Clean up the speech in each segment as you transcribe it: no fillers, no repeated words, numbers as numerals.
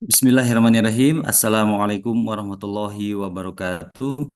Bismillahirrahmanirrahim. Assalamualaikum warahmatullahi wabarakatuh.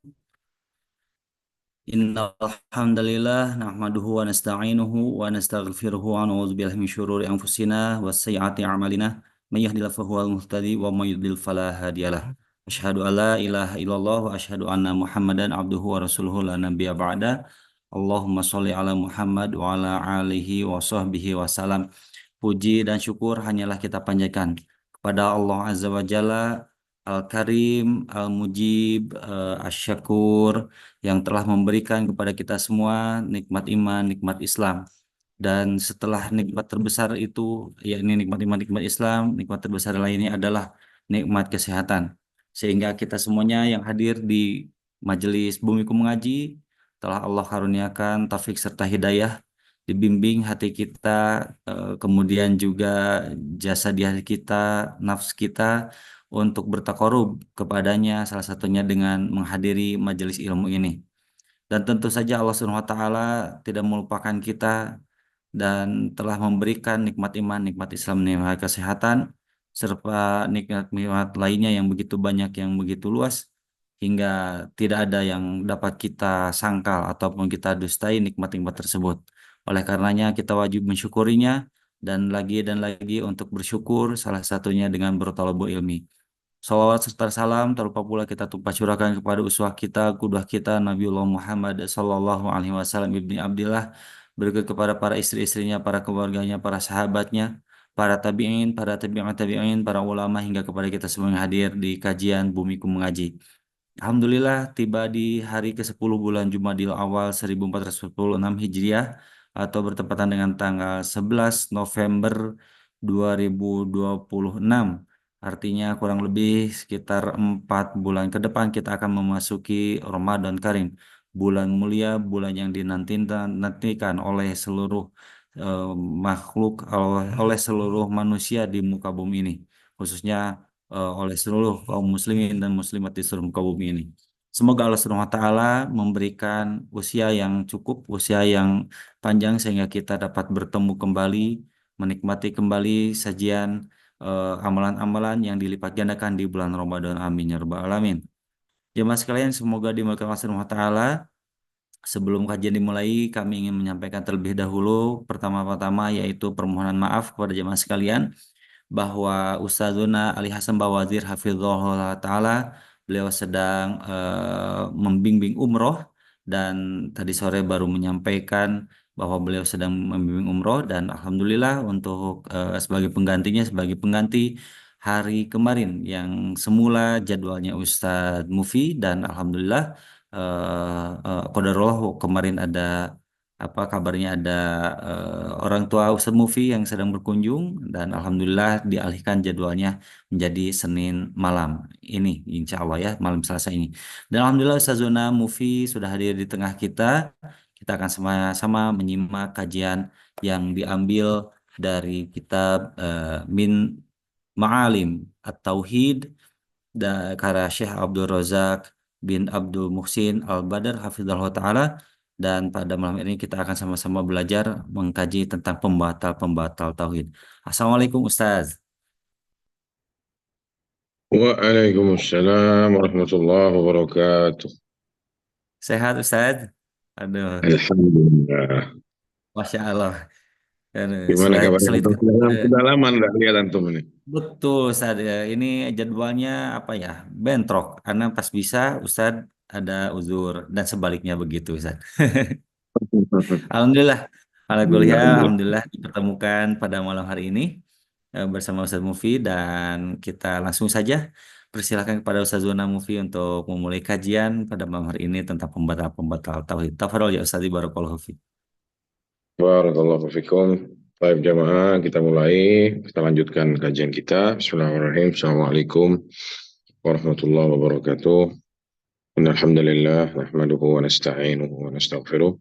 Innal hamdalillah nahmaduhu wa nasta'inuhu wa nastaghfiruhu wa na'udzu billahi min syururi anfusina wa sayyiati a'malina. May yahdihillahu fahuwal muhtadi wa may yudlil fala hadiyalah. Asyhadu an la ilaha illallah wa asyhadu anna Muhammadan abduhu wa rasuluhu la nabiyya ba'da. Allahumma sholli ala Muhammad wa ala alihi wa sahbihi wa salam. Puji dan syukur hanyalah kita panjatkan kepada Allah Azza wa Jalla, Al-Karim, Al-Mujib, Asy-Syakur, yang telah memberikan kepada kita semua nikmat iman, nikmat Islam. Dan setelah nikmat terbesar itu, yakni nikmat iman, nikmat Islam, nikmat terbesar lainnya adalah nikmat kesehatan. Sehingga kita semuanya yang hadir di majelis Bumiku Mengaji telah Allah karuniakan taufik serta hidayah, dibimbing hati kita, kemudian juga jasa di hati kita, nafsu kita untuk bertakarub kepadanya, salah satunya dengan menghadiri majelis ilmu ini. Dan tentu saja Allah Subhanahu wa taala tidak melupakan kita dan telah memberikan nikmat iman, nikmat Islam, nikmat kesehatan, serta nikmat-nikmat lainnya yang begitu banyak, yang begitu luas, hingga tidak ada yang dapat kita sangkal ataupun kita dustai nikmat-nikmat tersebut. Oleh karenanya kita wajib mensyukurinya dan lagi untuk bersyukur, salah satunya dengan bertalabul ilmi. Salawat serta salam tak lupa pula kita tumpah curahkan kepada uswah kita, kudwah kita, Nabiullah Muhammad Sallallahu Alaihi Wasallam ibni Abdillah, berikut kepada para istri-istrinya, para keluarganya, para sahabatnya, para tabi'in tabi'in, para ulama, hingga kepada kita semua yang hadir di kajian Bumiku Mengaji. Alhamdulillah tiba di hari ke-10 bulan Jumadil Awal 1446 Hijriah, atau bertepatan dengan tanggal 11 November 2026. Artinya kurang lebih sekitar 4 bulan ke depan kita akan memasuki Ramadan Karim, bulan mulia, bulan yang dinantikan oleh seluruh eh, makhluk, oleh seluruh manusia di muka bumi ini, khususnya oleh seluruh kaum muslimin dan muslimat di seluruh muka bumi ini. Semoga Allah Subhanahu wa taala memberikan usia yang cukup, usia yang panjang, sehingga kita dapat bertemu kembali, menikmati kembali sajian amalan-amalan yang dilipat gandakan di bulan Ramadan. Amin ya rabbal alamin. Jemaah sekalian, semoga dimuliakan Allah Subhanahu wa taala. Sebelum kajian dimulai, kami ingin menyampaikan terlebih dahulu pertama-tama yaitu permohonan maaf kepada jemaah sekalian bahwa Ustazuna Ali Hasan Bawazir Hafizahullah Ta'ala, beliau sedang membimbing umroh, dan tadi sore baru menyampaikan bahwa beliau sedang membimbing umroh, dan Alhamdulillah untuk sebagai penggantinya, sebagai pengganti hari kemarin yang semula jadwalnya Ustadz Mufi, dan Alhamdulillah qadarullah kemarin ada apa kabarnya, ada orang tua Ustadz Mufi yang sedang berkunjung, dan alhamdulillah dialihkan jadwalnya menjadi Senin malam ini, insya Allah ya, malam Selasa ini. Dan alhamdulillah Ustazuna Mufi sudah hadir di tengah kita. Kita akan sama-sama menyimak kajian yang diambil dari kitab Min Ma'alim At-Tauhid, karya Syekh Abdul Razak bin Abdul Muhsin Al-Badr Hafizahullah Ta'ala. Dan pada malam ini kita akan sama-sama belajar mengkaji tentang pembatal-pembatal tauhid. Assalamualaikum Ustaz. Waalaikumsalam warahmatullahi wabarakatuh. Sehat Ustaz? Aduh, Alhamdulillah. Masya Allah. Aduh, Gimana sudah kabar sulit. antum? Sudah lama nggak lihat antum ini. Betul Ustaz. Ya, ini jadwalnya apa ya? Bentrok. Karena pas bisa Ustaz ada uzur, dan sebaliknya begitu Ustaz. Alhamdulillah. Alhamdulillah, Alhamdulillah dipertemukan pada malam hari ini bersama Ustaz Mufi, dan kita langsung saja persilakan kepada Ustaz Zona Mufi untuk memulai kajian pada malam hari ini tentang pembatal-pembatal tauhid. Tafadhol ya Ustaz, barakallahu fi. barakallahu fikum. Baik jamaah, kita mulai. Kita lanjutkan kajian kita. Bismillahirrahmanirrahim. Assalamualaikum warahmatullahi wabarakatuh. Alhamdulillah, nahmaduhu wa nasta'inuhu wa nastaghfiruh.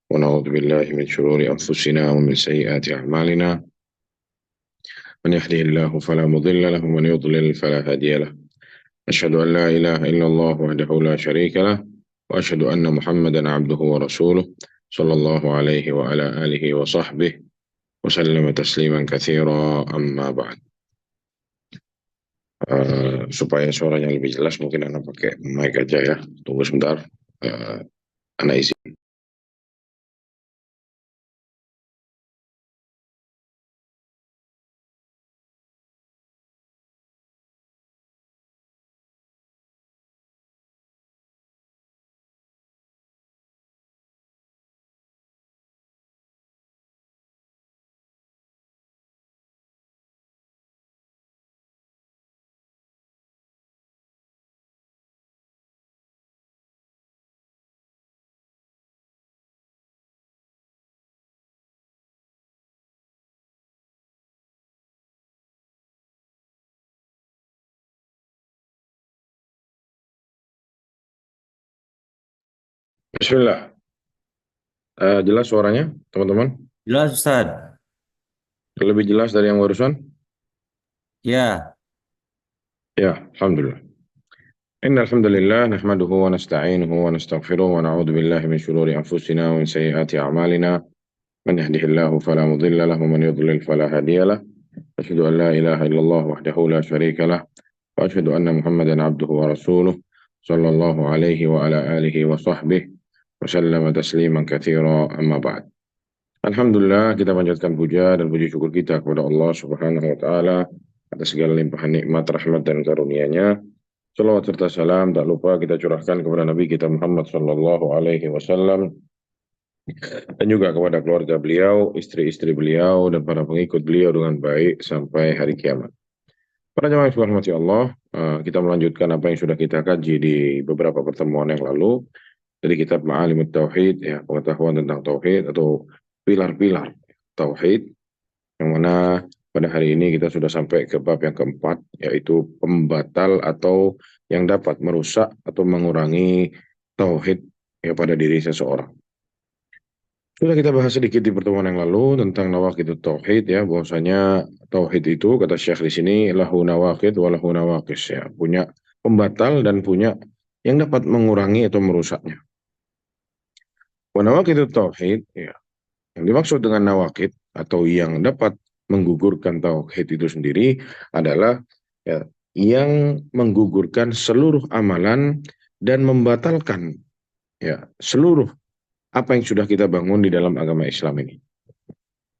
Wa na'udzu billahi min syururi anfusina wa min sayyiati a'malina. Man yahdihillahu fala mudilla lahu wa man yudlil fala hadiya lahu. أشهد أن لا إله إلا الله وحده لا شريك له وأشهد أن محمدا عبده ورسوله صلى الله عليه وعلى آله وصحبه وسلم تسليما كثيرا أما بعد. Supaya suaranya lebih jelas, mungkin Anda pakai mic aja ya. Tunggu sebentar. Eh, Anda isi. Bismillah. Jelas suaranya, teman-teman? Jelas Ustaz? Lebih jelas dari yang barusan? Ya, Ya, Alhamdulillah. إن الحمد لله نحمده ونستعينه ونستغفره ونعوذ بالله من شرور أنفسنا ومن سيئات أعمالنا من يهده الله فلا مضل له ومن يضلل فلا هادي له أشهد أن لا إله إلا الله وحده لا شريك له وأشهد أن محمدا عبده ورسوله صلى الله عليه وعلى آله وصحبه وسلم تسليما كثيرا أما بعد. Alhamdulillah, kita panjatkan puja dan puji syukur kita kepada Allah Subhanahu wa taala atas segala limpahan nikmat, rahmat dan karunia-Nya. Salawat serta salam tak lupa kita curahkan kepada Nabi kita Muhammad sallallahu alaihi wasallam dan juga kepada keluarga beliau, istri-istri beliau dan para pengikut beliau dengan baik sampai hari kiamat. Para jamaah yang dirahmati Allah, kita melanjutkan apa yang sudah kita kaji di beberapa pertemuan yang lalu dari kitab Ma'alimut Tauhid, ya, pengetahuan tentang tauhid atau pilar-pilar tauhid, yang mana pada hari ini kita sudah sampai ke bab yang keempat, yaitu pembatal atau yang dapat merusak atau mengurangi tauhid ya pada diri seseorang. Sudah kita bahas sedikit di pertemuan yang lalu tentang nawaqidut tauhid, ya, bahwasanya tauhid itu kata Syekh di sini lahu nawaqid wa lahu nawaqis, ya, punya pembatal dan punya yang dapat mengurangi atau merusaknya. Wa nawaqidut tauhid, ya, yang dimaksud dengan nawaqid atau yang dapat menggugurkan tauhid itu sendiri adalah, ya, yang menggugurkan seluruh amalan dan membatalkan, ya, seluruh apa yang sudah kita bangun di dalam agama Islam ini.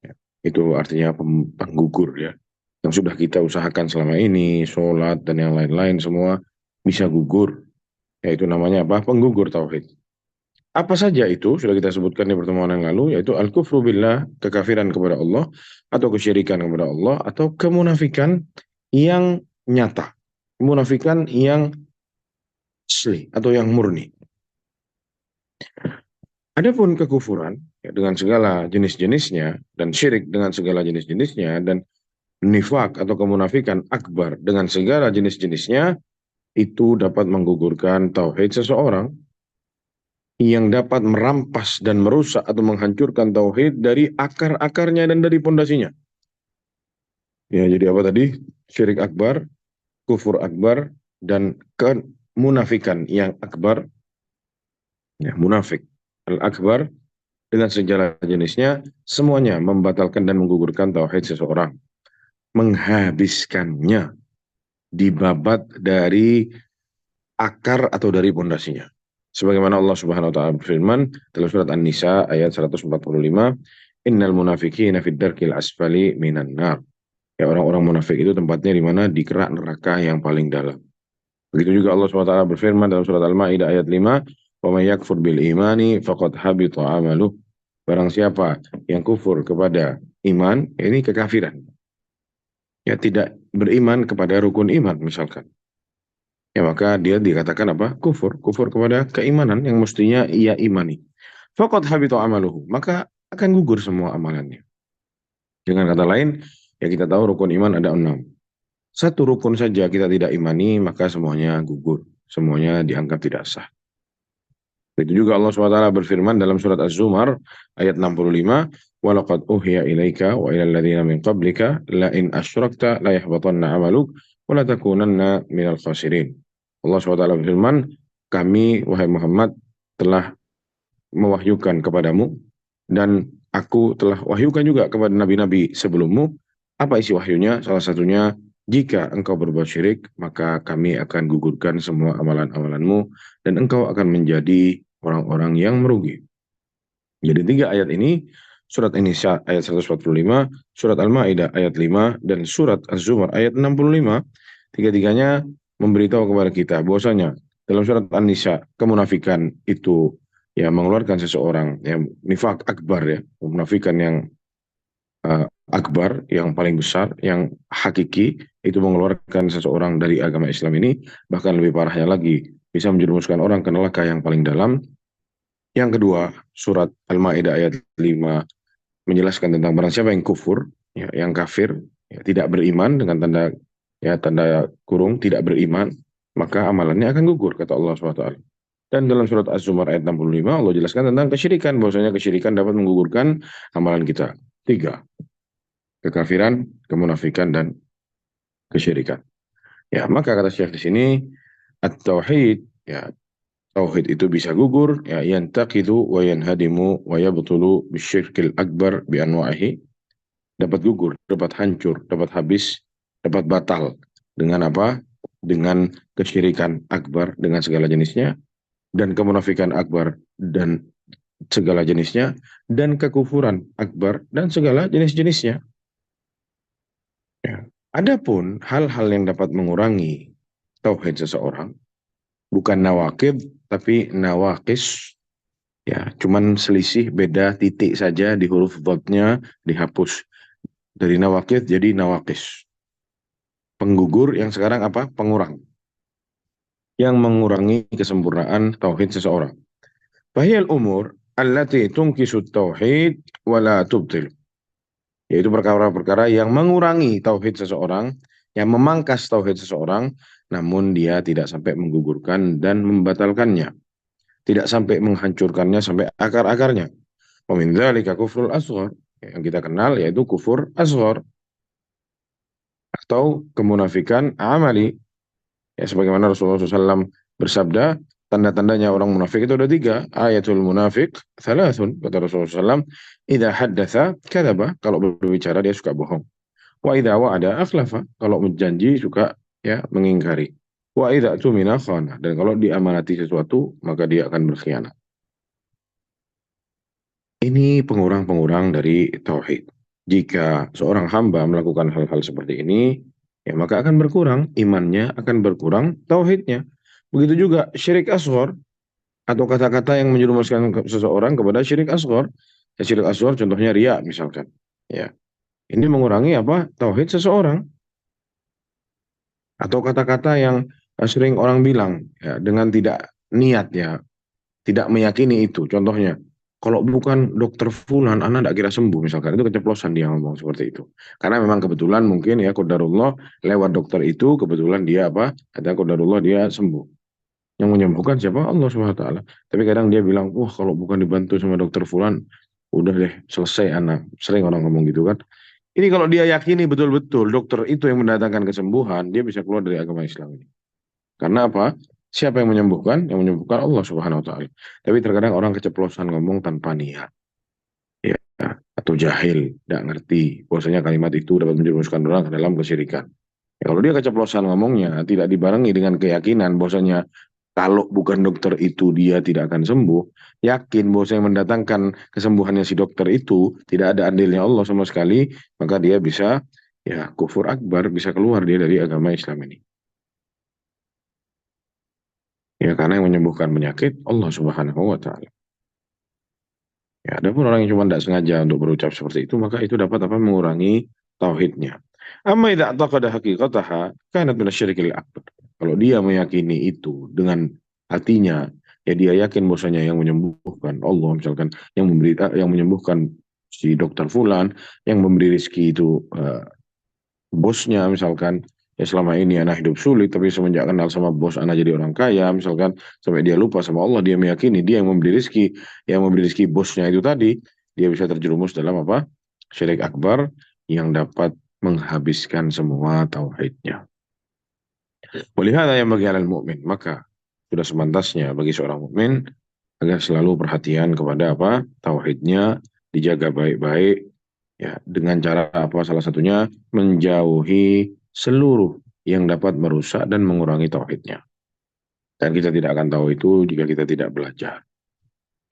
Ya, itu artinya penggugur, ya. Yang sudah kita usahakan selama ini, sholat dan yang lain-lain semua bisa gugur. Yaitu namanya apa? Penggugur tauhid. Apa saja itu sudah kita sebutkan di pertemuan yang lalu, yaitu al-kufru billah, kekafiran kepada Allah, atau kesyirikan kepada Allah, atau kemunafikan yang nyata, kemunafikan yang asli atau yang murni. Adapun kekufuran, ya, dengan segala jenis-jenisnya, dan syirik dengan segala jenis-jenisnya, dan nifak atau kemunafikan akbar dengan segala jenis-jenisnya, itu dapat menggugurkan tauhid seseorang, yang dapat merampas dan merusak atau menghancurkan tauhid dari akar-akarnya dan dari pondasinya. Ya, jadi apa tadi? Syirik akbar, kufur akbar, dan kemunafikan yang akbar, ya, munafik al-akbar dengan segala jenisnya, semuanya membatalkan dan menggugurkan tauhid seseorang, menghabiskannya, dibabat dari akar atau dari pondasinya. Sebagaimana Allah Subhanahu wa taala berfirman dalam surat An-Nisa ayat 145, "Innal munafiqina fid darkil asfali minan nar." Ya, orang-orang munafik itu tempatnya di mana? Di kerak neraka yang paling dalam. Begitu juga Allah Subhanahu wa taala berfirman dalam surat Al-Maidah ayat 5, "Wa may yakfur bil imani faqad habita 'amaluh." Barang siapa yang kufur kepada iman, ini kekafiran. Ya, tidak beriman kepada rukun iman misalkan, ya, maka dia dikatakan apa? Kufur. Kufur kepada keimanan yang mestinya ia imani. Faqad habita amaluhu. Maka akan gugur semua amalannya. Dengan kata lain, ya, kita tahu rukun iman ada 6. Satu rukun saja kita tidak imani, maka semuanya gugur. Semuanya dianggap tidak sah. Itu juga Allah SWT berfirman dalam surat Az-Zumar ayat 65, "Walaqad uhiya ilaika wa ilal ladzina min qablika la in asyrakta la yahbatanna 'amaluk wa la takunanna minal khasirin." Allah SWT berfirman, kami, wahai Muhammad, telah mewahyukan kepadamu, dan aku telah wahyukan juga kepada nabi-nabi sebelummu. Apa isi wahyunya? Salah satunya, Jika engkau berbuat syirik, maka kami akan gugurkan semua amalan-amalanmu dan engkau akan menjadi orang-orang yang merugi. Jadi 3 ayat ini, surat An-Nisa ayat 145, surat Al-Maidah ayat 5, dan surat Az-Zumar ayat 65, tiga-tiganya memberitahu kepada kita bahwasanya dalam surat An-Nisa kemunafikan itu ya mengeluarkan seseorang yang nifak akbar, ya kemunafikan yang akbar, yang paling besar, yang hakiki, itu mengeluarkan seseorang dari agama Islam ini, bahkan lebih parahnya lagi, bisa menjerumuskan orang ke neraka yang paling dalam. Yang kedua, surat Al-Maidah ayat 5 menjelaskan tentang barang siapa yang kufur, ya, yang kafir, ya, tidak beriman, dengan tanda kurung tidak beriman, maka amalannya akan gugur, kata Allah SWT. Dan dalam surat Az-Zumar ayat 65 Allah jelaskan tentang kesyirikan, bahwasanya kesyirikan dapat menggugurkan amalan kita. 3, kekafiran, kemunafikan, dan kesyirikan. Ya, maka kata Syekh di sini, at-tauhid, ya, tauhid itu bisa gugur, ya, yantaqidu wa yanhadimu wa yabtulu bisyirkil akbar bi anwa'ihi, dapat gugur, dapat hancur, dapat habis, dapat batal dengan apa? Dengan kesyirikan akbar dengan segala jenisnya, dan kemunafikan akbar dan segala jenisnya, dan kekufuran akbar dan segala jenis-jenisnya. Ya. Adapun hal-hal yang dapat mengurangi tauhid seseorang, bukan nawakid, tapi nawakis, ya, cuman selisih beda titik saja di huruf dotnya dihapus. Dari nawakid jadi nawakis. Penggugur yang sekarang apa? Pengurang. Yang mengurangi kesempurnaan tauhid seseorang. Fahiyal umur allati tunkisu tauhid wala tubtil. Yaitu perkara-perkara yang mengurangi tauhid seseorang, yang memangkas tauhid seseorang, namun dia tidak sampai menggugurkan dan membatalkannya, tidak sampai menghancurkannya sampai akar-akarnya. Wa min dzalika kufrul asghar, yang kita kenal yaitu kufur asghar atau kemunafikan amali. Ya, sebagaimana Rasulullah SAW bersabda, tanda-tandanya orang munafik itu ada 3. Ayatul munafik thalathun, kata Rasulullah SAW, idza haddatsa kadzaba, kalau berbicara dia suka bohong. Wa idza wa'ada akhlafa, kalau berjanji suka, ya, mengingkari. Wa idza tumina khana, dan kalau diamanati sesuatu maka dia akan berkhianat. Ini pengurang-pengurang dari tauhid. Jika seorang hamba melakukan hal-hal seperti ini, ya maka akan berkurang imannya, akan berkurang tauhidnya. Begitu juga syirik asghar, atau kata-kata yang menjerumuskan seseorang kepada syirik asghar. Ya, syirik asghar contohnya riya misalkan. Ya, ini mengurangi apa? Tauhid seseorang. Atau kata-kata yang sering orang bilang, ya, dengan tidak niat, ya, tidak meyakini itu. Contohnya, kalau bukan dokter Fulan, anak tidak kira sembuh misalkan. Itu keceplosan dia ngomong seperti itu. Karena memang kebetulan mungkin, ya, qadarullah, lewat dokter itu kebetulan dia apa? Ada qadarullah dia sembuh. Yang menyembuhkan siapa? Allah SWT. Tapi kadang dia bilang, wah, kalau bukan dibantu sama dokter Fulan, udah deh selesai anak. Sering orang ngomong gitu kan. Ini kalau dia yakini betul-betul dokter itu yang mendatangkan kesembuhan, dia bisa keluar dari agama Islam ini. Karena apa? Siapa yang menyembuhkan? Yang menyembuhkan Allah Subhanahu wa taala. Tapi terkadang orang keceplosan ngomong tanpa niat. Ya, atau jahil, tidak ngerti bahwasanya kalimat itu dapat menjerumuskan orang ke dalam kesyirikan. Ya, kalau dia keceplosan ngomongnya, tidak dibarengi dengan keyakinan bahwasanya kalau bukan dokter itu dia tidak akan sembuh, yakin bahwasanya yang mendatangkan kesembuhannya si dokter itu tidak ada andilnya Allah sama sekali, maka dia bisa, ya, kufur akbar, bisa keluar dia dari agama Islam ini. Ya, karena yang menyembuhkan penyakit Allah Subhanahu wa taala. Ya, adapun orang yang cuma tidak sengaja untuk berucap seperti itu, maka itu dapat apa? Mengurangi tauhidnya. Amma idza taqada haqiqataha kanat min asyirkil akbar. Kalau dia meyakini itu dengan hatinya, ya dia yakin bahwasanya yang menyembuhkan Allah misalkan, yang menyembuhkan si dokter fulan, yang memberi rezeki itu bosnya misalkan, ya selama ini anak hidup sulit tapi semenjak kenal sama bos anak jadi orang kaya misalkan, sampai dia lupa sama Allah, dia meyakini dia yang memberi rezeki bosnya itu tadi, dia bisa terjerumus dalam apa? Syirik akbar yang dapat menghabiskan semua tauhidnya. Walihada yang bagi alal mukmin, maka sudah semantasnya bagi seorang mukmin agar selalu perhatian kepada apa? Tauhidnya dijaga baik-baik, ya, dengan cara apa? Salah satunya menjauhi seluruh yang dapat merusak dan mengurangi tauhidnya. Dan kita tidak akan tahu itu jika kita tidak belajar.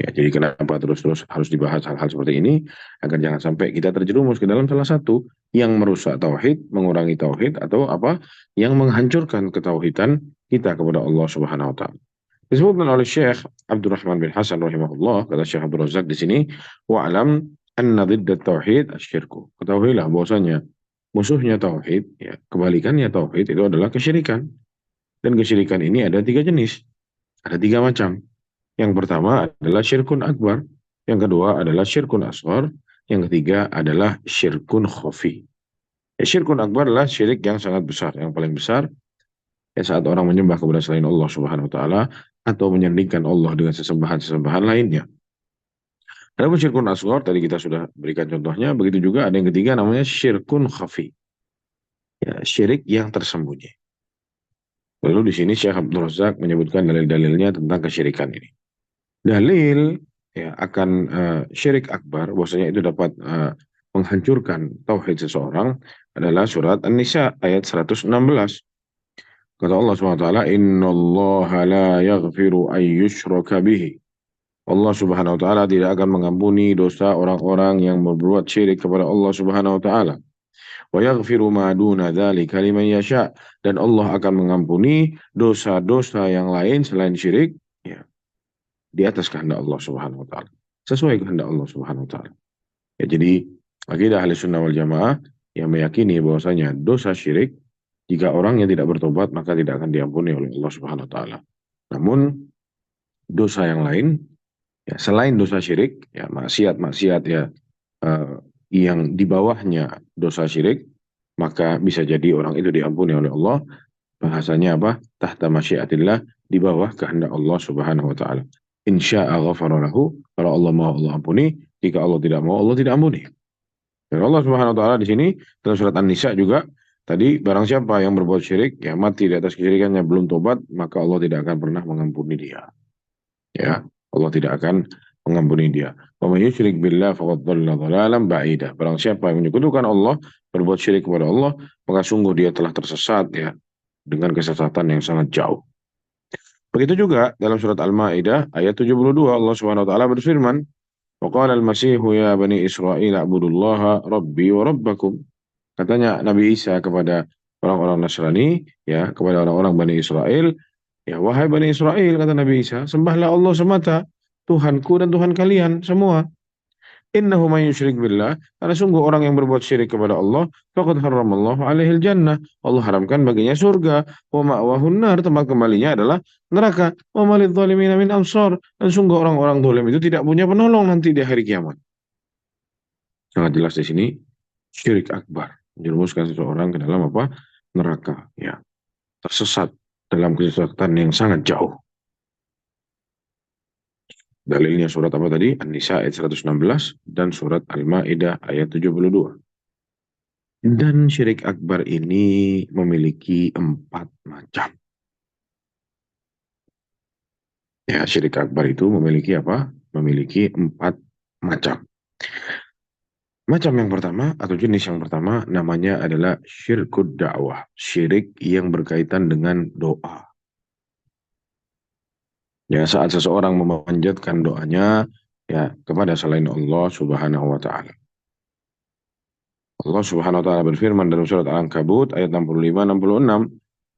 Ya, jadi kenapa terus-terus harus dibahas hal-hal seperti ini agar jangan sampai kita terjerumus ke dalam salah satu yang merusak tauhid, mengurangi tauhid atau apa yang menghancurkan ketauhidan kita kepada Allah Subhanahu wa taala. Disebutkan oleh Syekh Abdurrahman bin Hasan rahimahullah, kata Syekh Abdul Razak di sini, wa'lam anna dhiddat tauhid asyirku. Ketahuilah bahwasanya musuhnya tauhid, ya, kebalikannya tauhid itu adalah kesyirikan. Dan kesyirikan ini ada tiga jenis, ada tiga macam. Yang pertama adalah syirkun akbar, yang kedua adalah syirkun asghar, yang ketiga adalah syirkun khafi. Ya, syirkun akbar adalah syirik yang sangat besar, yang paling besar, ya, saat orang menyembah kepada selain Allah Subhanahu wa taala atau menyandingkan Allah dengan sesembahan-sesembahan lainnya. Adapun syirkun asghar tadi kita sudah berikan contohnya, begitu juga ada yang ketiga namanya syirkun khafi. Ya, syirik yang tersembunyi. Lalu di sini Syekh Abdul Razak menyebutkan dalil-dalilnya tentang kesyirikan ini. Dalil, ya, akan syirik akbar, bahwasanya itu dapat menghancurkan tauhid seseorang adalah surat An-Nisa ayat 116. Kata Allah SWT, Inna Allah la yaghfiru an yushraka bihi. Allah Subhanahu wa taala tidak akan mengampuni dosa orang-orang yang berbuat syirik kepada Allah Subhanahu wa taala. Wa yaghfiru ma duna dzalika liman yasha, dan Allah akan mengampuni dosa-dosa yang lain selain syirik, ya, di atas kehendak Allah Subhanahu wa taala. Sesuai kehendak Allah Subhanahu wa taala. Ya, jadi akidah Ahlussunnah wal Jamaah yang meyakini bahwasanya dosa syirik jika orang yang tidak bertobat maka tidak akan diampuni oleh Allah Subhanahu wa taala. Namun dosa yang lain, ya, selain dosa syirik, ya, maksiat-maksiat, ya, eh, yang di bawahnya dosa syirik, maka bisa jadi orang itu diampuni oleh Allah. Bahasanya apa? Tahta masyiatillah, di bawah kehendak Allah Subhanahu wa taala. Insya'a ghafara lahu, kalau Allah mau Allah ampuni, jika Allah tidak mau Allah tidak ampuni. Dan Allah Subhanahu wa taala di sini dalam surat An-Nisa juga tadi, barang siapa yang berbuat syirik, ya, mati di atas kesyirikannya belum tobat, maka Allah tidak akan pernah mengampuni dia. Ya, Allah tidak akan mengampuni dia. Wa may yusyrik billah faqad dhalla dhalalan ba'ida. Barang siapa yang menyekutukan Allah, berbuat syirik kepada Allah, maka sungguh dia telah tersesat, ya, dengan kesesatan yang sangat jauh. Begitu juga dalam surat Al-Maidah ayat 72 Allah Subhanahu wa taala berfirman, "Wa qala al-Masih ya bani Israil a'budullaha rabbi wa rabbakum." Katanya Nabi Isa kepada orang-orang Nasrani, ya, kepada orang-orang Bani Israel, ya, wahai Bani Israel, kata Nabi Isa, sembahlah Allah semata, Tuhanku dan Tuhan kalian semua. Innahu man yusyrik billah, karena sungguh orang yang berbuat syirik kepada Allah, faqad harramallahu alaihil jannah. Allah haramkan baginya surga, wa ma'wahun nar, tempat kembalinya adalah neraka. Wa malidh dhalimina min ansar, dan sungguh orang-orang zalim itu tidak punya penolong nanti di hari kiamat. Sangat jelas di sini syirik akbar menjerumuskan seseorang ke dalam apa? Neraka, ya, tersesat dalam kesesatan yang sangat jauh. Dalilnya surat apa tadi? An-Nisa ayat 116 dan surat Al-Maidah ayat 72. Dan syirik akbar ini memiliki 4 macam. Ya, syirik akbar itu memiliki apa? Memiliki 4 macam. Macam yang pertama atau jenis yang pertama namanya adalah syirkud dakwah. Syirik yang berkaitan dengan doa. Ya, saat seseorang memanjatkan doanya, ya, kepada selain Allah Subhanahu wa taala. Allah Subhanahu wa taala berfirman dalam surat Al-Ankabut ayat 65-66.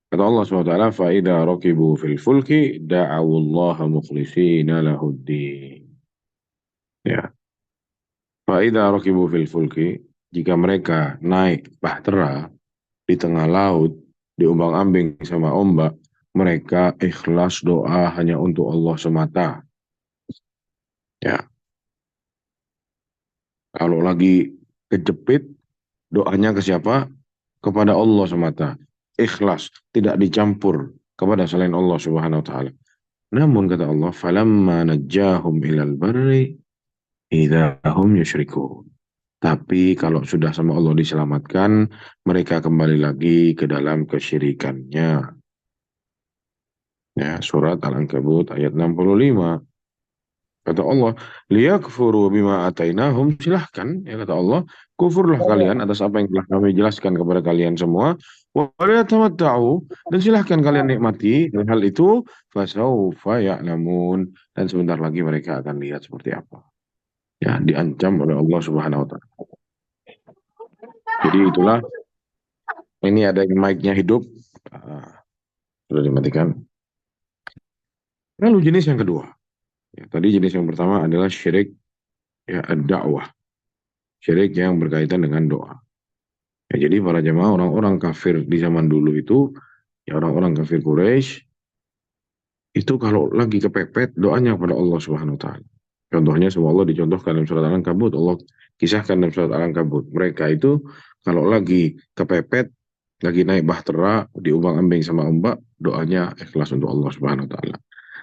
Kata Allah Subhanahu wa taala, "Fa idza raqibu fil fulki da'awu Allah mukhlishina lahuddin." Ya, fa idza raqibu fil fulki, jika mereka naik bahtera di tengah laut, diombang-ambing sama ombak, mereka ikhlas doa hanya untuk Allah semata. Ya, kalau lagi kejepit, doanya ke siapa? Kepada Allah semata. Ikhlas, tidak dicampur kepada selain Allah Subhanahu wa taala. Namun kata Allah, "Falamma najjahum ilal barri idza hum yusyrikun." Tapi kalau sudah sama Allah diselamatkan, mereka kembali lagi ke dalam kesyirikannya. Ya, surat Al-Ankabut ayat 65. Kata Allah, liyakfuru bima atainahum, silahkan, ya kata Allah, kufurlah kalian atas apa yang telah kami jelaskan kepada kalian semua. Wa liyatamatta'u, dan silahkan kalian nikmati hal itu, fasaufa ya'lamun, dan sebentar lagi mereka akan lihat seperti apa. Ya, diancam oleh Allah Subhanahu wa taala. Jadi itulah, ini ada yang mic-nya hidup. Sudah dimatikan. Lalu jenis yang kedua. Ya, tadi jenis yang pertama adalah syirik, ya, ad-da'wah. Syirik yang berkaitan dengan doa. Ya, jadi para jemaah orang-orang kafir di zaman dulu itu, ya orang-orang kafir Quraisy itu kalau lagi kepepet doanya kepada Allah Subhanahu wa taala. Contohnya semua Allah dicontohkan dalam surat Al-Ankabut, Allah kisahkan dalam surat Al-Ankabut. Mereka itu kalau lagi kepepet, lagi naik bahtera, diumbang-ambing sama ombak, doanya ikhlas untuk Allah Subhanahu wa taala.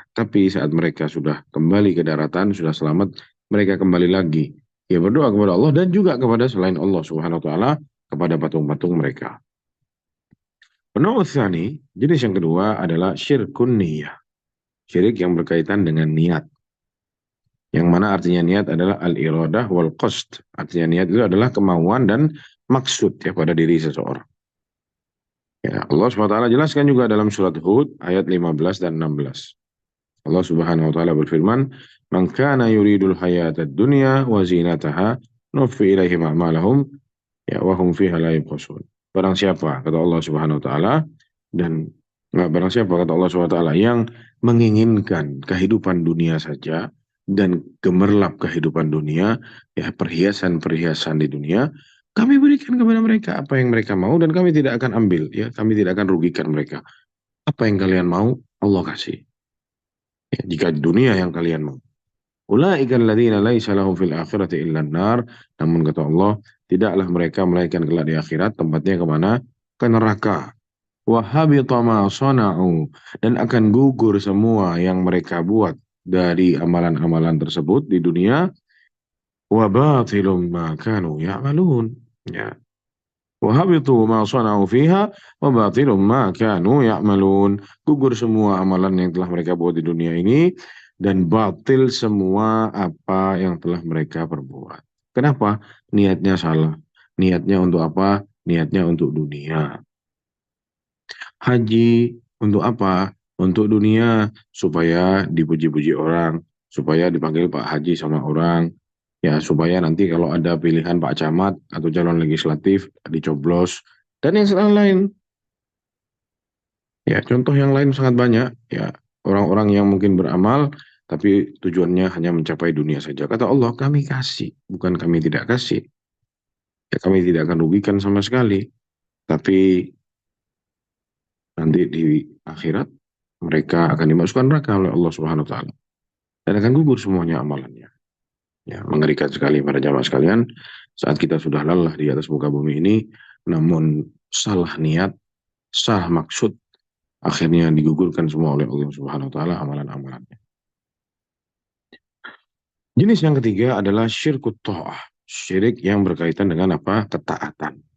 Tapi saat mereka sudah kembali ke daratan, sudah selamat, mereka kembali lagi. Ya berdoa kepada Allah dan juga kepada selain Allah Subhanahu wa taala, kepada patung-patung mereka. Penau jenis yang kedua adalah syirkun niyah. Syirik yang berkaitan dengan niat. Yang mana artinya niat adalah al-iradah wal qasd. Artinya niat itu adalah kemauan dan maksud ya pada diri seseorang. Ya, Allah SWT jelaskan juga dalam surat Hud ayat 15 dan 16. Allah Subhanahu wa taala berfirman, "Man kana yuridul hayatad dunya wa zinataha, nuwaffi ilaihim a'malahum, ya wa hum fiha la yubkhasun." Barang siapa kata Allah Subhanahu wa taala dan barang siapa kata Allah Subhanahu wa taala yang menginginkan kehidupan dunia saja dan gemerlap kehidupan dunia, ya perhiasan-perhiasan di dunia, kami berikan kepada mereka apa yang mereka mau dan kami tidak akan ambil, ya kami tidak akan rugikan mereka. Apa yang kalian mau, Allah kasih. Ya, jika di dunia yang kalian mau. Ulaika alladzina laisa lahum fil akhirati illa nar. Namun kata Allah, tidaklah mereka melainkan kelak di akhirat tempatnya kemana? Ke neraka. Wa habita ma sana'u, dan akan gugur semua yang mereka buat dari amalan-amalan tersebut di dunia. Wa batilum ma kanu ya'malun. Ya. Wa habitu ma sana'u fiha wa batilum ma kanu ya'malun. Gugur semua amalan yang telah mereka buat di dunia ini dan batil semua apa yang telah mereka perbuat. Kenapa? Niatnya salah. Niatnya untuk apa? Niatnya untuk dunia. Haji untuk apa? Untuk dunia, supaya dipuji-puji orang, supaya dipanggil Pak Haji sama orang, ya supaya nanti kalau ada pilihan Pak Camat atau calon legislatif dicoblos, dan yang lain. Ya, contoh yang lain sangat banyak, ya orang-orang yang mungkin beramal, tapi tujuannya hanya mencapai dunia saja. Kata Allah, kami kasih, bukan kami tidak kasih. Ya, kami tidak akan rugikan sama sekali, tapi nanti di akhirat mereka akan dimasukkan neraka oleh Allah Subhanahu wa taala dan akan gugur semuanya amalannya. Ya, mengerikan sekali para jamaah sekalian saat kita sudah lelah di atas muka bumi ini namun salah niat, salah maksud, akhirnya digugurkan semua oleh Allah Subhanahu wa taala amalan-amalannya. Jenis yang ketiga adalah syirkut ta'ah. Syirik yang berkaitan dengan apa? Ketaatan.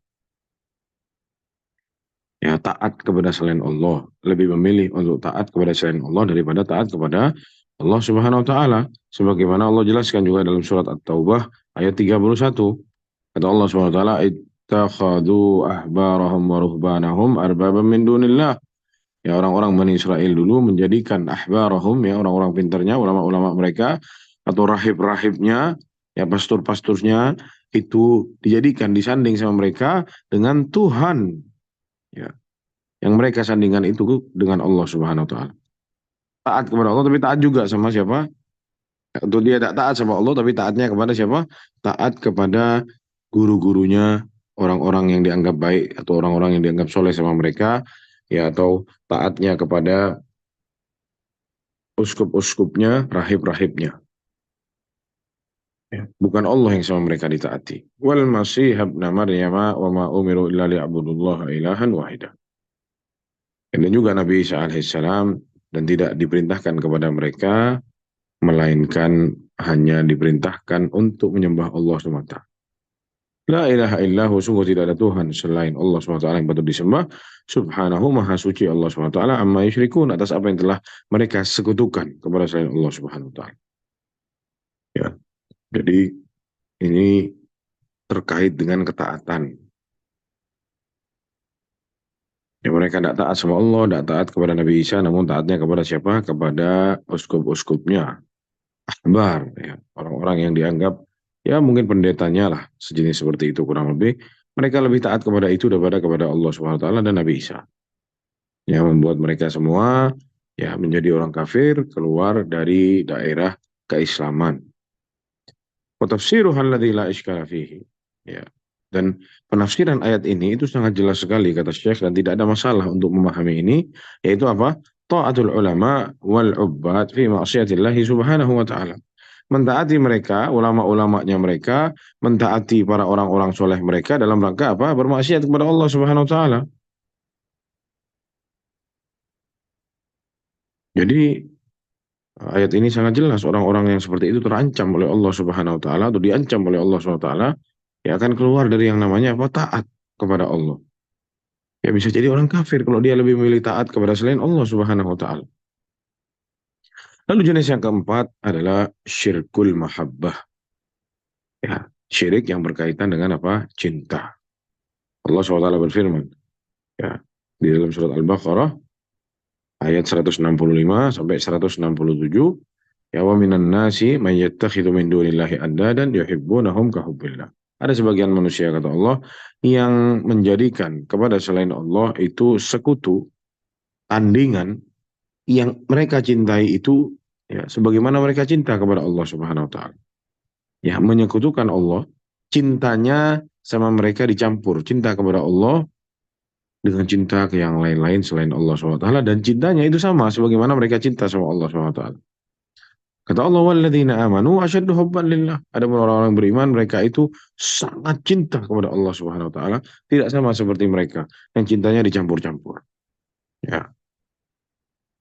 Ya, taat kepada selain Allah, lebih memilih untuk taat kepada selain Allah daripada taat kepada Allah Subhanahu wa taala, sebagaimana Allah jelaskan juga dalam surat At-Taubah ayat 31. Kata Allah Subhanahu wa taala, "Ittakhadhu ahbarahum wa ruhbanahum arbaban min dunillah." Ya, orang-orang Bani Israel dulu menjadikan ahbarahum, ya orang-orang pintarnya, ulama-ulama mereka atau rahib-rahibnya, ya pastor-pastornya itu dijadikan disanding sama mereka dengan Tuhan. Ya, yang mereka sandingkan itu dengan Allah Subhanahu wa taala. Taat kepada Allah tapi taat juga sama siapa? Untuk dia tak taat sama Allah tapi taatnya kepada siapa? Taat kepada guru-gurunya, orang-orang yang dianggap baik atau orang-orang yang dianggap soleh sama mereka, ya atau taatnya kepada uskup-uskupnya, rahib-rahibnya. Ya, bukan Allah yang sama mereka ditaati. Wal masih ibn Maryam wa ma umiru illa liya'budullaha ilahan wahidah. Dan juga Nabi Isa alaihissalam dan tidak diperintahkan kepada mereka melainkan hanya diperintahkan untuk menyembah Allah semata. La ilaha illahu, sungguh tidak ada Tuhan selain Allah SWT yang patut disembah. Subhanahu, maha suci Allah SWT, amma yusyrikun, atas apa yang telah mereka sekutukan kepada selain Allah Subhanahu wa taala. Ya, jadi ini terkait dengan ketaatan. Ya, mereka tidak taat sama Allah, tidak taat kepada Nabi Isa, namun taatnya kepada siapa? Kepada uskup-uskupnya, ahbar, ya, orang-orang yang dianggap ya mungkin pendetanya lah, sejenis seperti itu kurang lebih. Mereka lebih taat kepada itu daripada kepada Allah Subhanahu Wa Taala dan Nabi Isa. Yang membuat mereka semua ya menjadi orang kafir, keluar dari daerah keislaman. Wa tafsiruha alladzi la iskala fihi. Ya. Dan penafsiran ayat ini itu sangat jelas sekali kata Syekh dan tidak ada masalah untuk memahami ini, yaitu apa? Ta'atul ulama wal ubbad fi ma'siyatillahi subhanahu wa ta'ala. Mentaati mereka, ulama-ulamanya mereka, mentaati para orang-orang soleh mereka dalam rangka apa? Bermaksiat kepada Allah Subhanahu wa taala. Jadi ayat ini sangat jelas orang-orang yang seperti itu terancam oleh Allah Subhanahu wa taala atau diancam oleh Allah Subhanahu wa taala ya akan keluar dari yang namanya apa? Taat kepada Allah. Ya bisa jadi orang kafir kalau dia lebih memilih taat kepada selain Allah Subhanahu wa taala. Lalu jenis yang keempat adalah syirkul mahabbah. Ya, syirik yang berkaitan dengan apa? Cinta. Allah SWT berfirman, ya, di dalam surat Al-Baqarah ayat 165 sampai 167, ya wa minan nasi may yattakhidhu min dunillahi andadan yuhibbunahum ka hubbillah. Ada sebagian manusia kata Allah yang menjadikan kepada selain Allah itu sekutu, tandingan yang mereka cintai itu ya sebagaimana mereka cinta kepada Allah Subhanahu wa taala. Ya, menyekutukan Allah, cintanya sama mereka dicampur, cinta kepada Allah dengan cinta ke yang lain-lain selain Allah SWT dan cintanya itu sama sebagaimana mereka cinta sama Allah SWT. Kata Allah, walladzina amanu asyaddu hubban lillah. Adapun orang-orang beriman mereka itu sangat cinta kepada Allah Subhanahu wa taala, tidak sama seperti mereka yang cintanya dicampur-campur. Ya.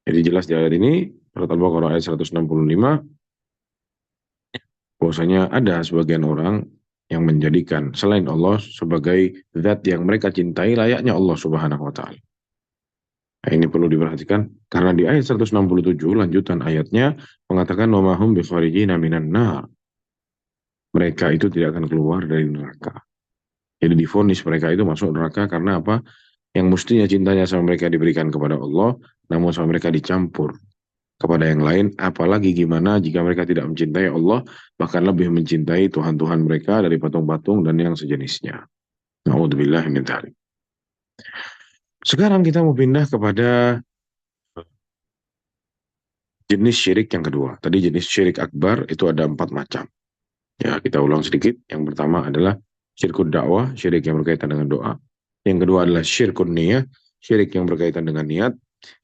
Jadi jelas di ayat ini surat Al-Baqarah ayat 165 bahwasanya ada sebagian orang yang menjadikan selain Allah sebagai zat yang mereka cintai layaknya Allah Subhanahu wa taala. Nah, ini perlu diperhatikan karena di ayat 167 lanjutan ayatnya mengatakan wa mahum bi kharijina minan nar. Mereka itu tidak akan keluar dari neraka. Jadi divonis mereka itu masuk neraka karena apa? Yang mestinya cintanya sama mereka diberikan kepada Allah, namun sama mereka dicampur kepada yang lain. Apalagi gimana jika mereka tidak mencintai Allah, bahkan lebih mencintai Tuhan-Tuhan mereka dari patung-patung dan yang sejenisnya. Na'udzubillah min dzalik. Sekarang kita mau pindah kepada jenis syirik yang kedua. Tadi jenis syirik akbar itu ada 4 macam. Ya, kita ulang sedikit. Yang pertama adalah syirkun dakwah, syirik yang berkaitan dengan doa. Yang kedua adalah syirkun niyah, syirik yang berkaitan dengan niat.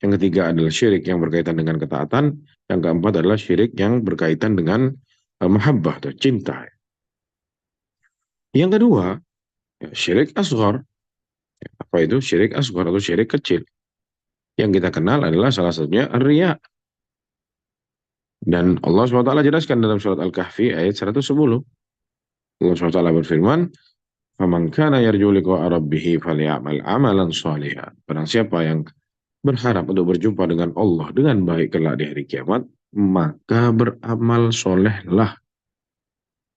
Yang ketiga adalah syirik yang berkaitan dengan ketaatan. Yang keempat adalah syirik yang berkaitan dengan mahabbah atau cinta. Yang kedua, ya, syirik asghar. Apa itu syirik asghar atau syirik kecil? Yang kita kenal adalah salah satunya riya. Dan Allah SWT jelaskan dalam surat Al-Kahfi ayat 110. Allah SWT berfirman, "Faman kana yarju liqa'a rabbih falyamal amalan shalihan." Barang siapa yang berharap untuk berjumpa dengan Allah dengan baik kelak di hari kiamat, maka beramal solehlah.